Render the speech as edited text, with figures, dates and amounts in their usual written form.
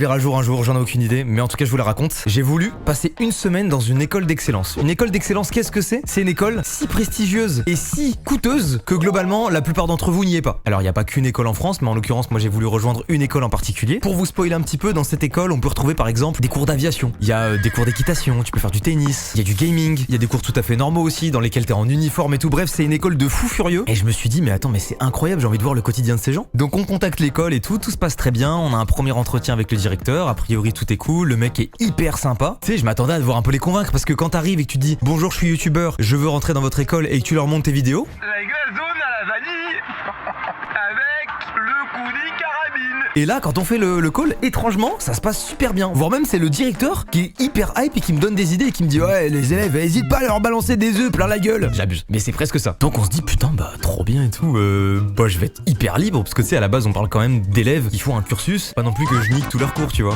Verra le jour un jour, j'en ai aucune idée, mais en tout cas je vous la raconte. J'ai voulu passer une semaine dans une école d'excellence. Une école d'excellence, qu'est-ce que c'est? C'est une école si prestigieuse et si coûteuse que globalement la plupart d'entre vous n'y est pas. Alors il n'y a pas qu'une école en France, mais en l'occurrence moi j'ai voulu rejoindre une école en particulier. Pour vous spoiler un petit peu, dans cette école on peut retrouver par exemple des cours d'aviation, il y a des cours d'équitation, tu peux faire du tennis, il y a du gaming, il y a des cours tout à fait normaux aussi dans lesquels t'es en uniforme et tout. Bref, c'est une école de fous furieux. Et je me suis dit mais attends, mais c'est incroyable, j'ai envie de voir le quotidien de ces gens. Donc on contacte l'école et tout se passe très bien, on a un premier entretien avec le directeur, a priori tout est cool, le mec est hyper sympa. Tu sais, je m'attendais à devoir un peu les convaincre parce que quand t'arrives et que tu dis bonjour, je suis youtubeur, je veux rentrer dans votre école et que tu leur montres tes vidéos. La glaçonne à la vanille avec le coulis carabine. Et là, quand on fait le call, étrangement, ça se passe super bien. Voire même c'est le directeur qui est hyper hype et qui me donne des idées et qui me dit ouais les élèves, hésite pas à leur balancer des œufs plein la gueule. J'abuse, mais c'est presque ça. Donc on se dit putain bah trop bien et tout. Bah je vais être hyper libre parce que tu sais à la base on parle quand même d'élèves qui font un cursus, pas non plus que je nique tous leurs cours tu vois.